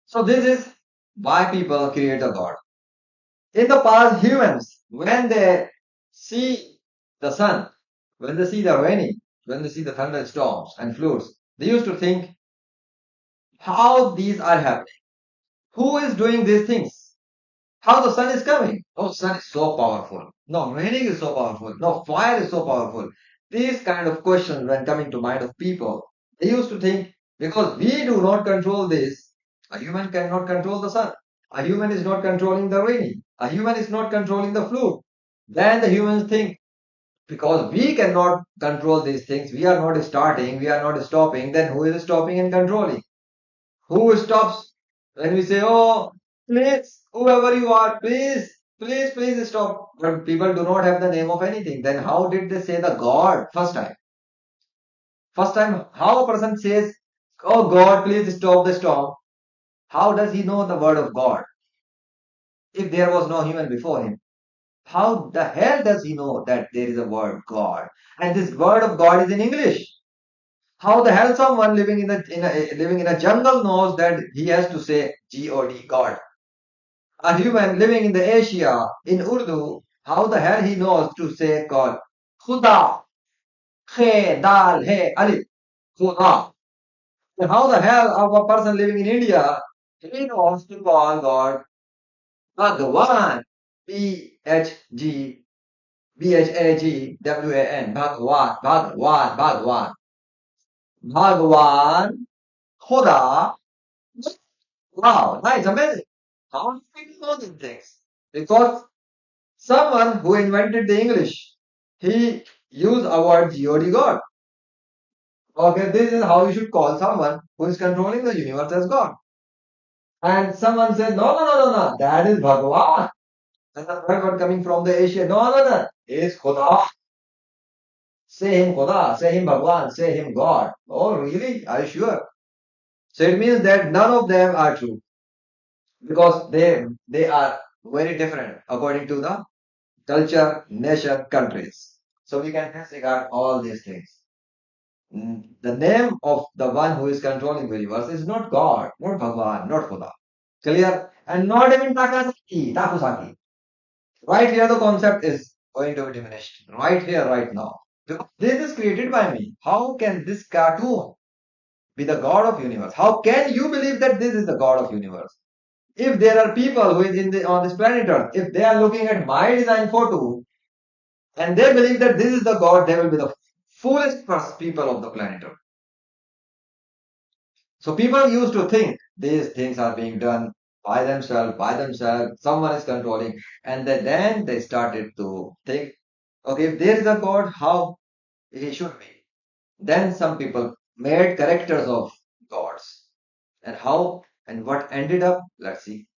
So this is why people create a god. In the past, humans, when they see the sun, when they see the raining, when they see the thunderstorms and floods, they used to think how these are happening. Who is doing these things? How the sun is coming? Oh, sun is so powerful. No, raining is so powerful. No, fire is so powerful. These kind of questions when coming to mind of people, they used to think because we do not control this, a human cannot control the sun. A human is not controlling the raining. A human is not controlling the flood. Then the humans think because we cannot control these things, we are not starting, we are not stopping, then who is stopping and controlling? Who stops when we say, oh, please, whoever you are, please, please, please stop. But people do not have the name of anything. Then how did they say the God first time? First time, how a person says, oh God, please stop the storm. How does he know the word of God if there was no human before him? How the hell does he know that there is a word God? And this word of God is in English. How the hell someone living living in a jungle knows that he has to say God, God? A human living in the Asia in Urdu, how the hell he knows to say God? Khuda, Khe, Dal, He, Alif, Khuda. And how the hell of a person living in India, he knows to call God Bhagwan, Bhagwan, Bhagwan, Bhagwan, Bhagwan, Bhagwan, Khuda. Wow, that's amazing. How do people know these things? Because someone who invented the English, he used a word God God. Okay, this is how you should call someone who is controlling the universe as God. And someone said, no, no, no, no, no, that is Bhagwan. And the third one coming from the Asia, no, no, no, is Khuda. Say him Khuda, say him Bhagwan, say him God. Oh, really? Are you sure? So it means that none of them are true because they are very different according to the culture, nation, countries. So we can disregard all these things. The name of the one who is controlling the universe is not God, not Bhagwan, not Khuda. Clear? And not even Takasaki, Takusaki. Right here, the concept is going to be diminished. Right here, right now. Because this is created by me. How can this cartoon be the God of universe? How can you believe that this is the God of universe? If there are people who is on this planet Earth, if they are looking at my design photo and they believe that this is the God, they will be the foolish people of the planet Earth. So people used to think these things are being done by themselves, someone is controlling, and then they started to think, okay, if there is a God, how he should be. Then some people made characters of gods. And how and what ended up, let's see.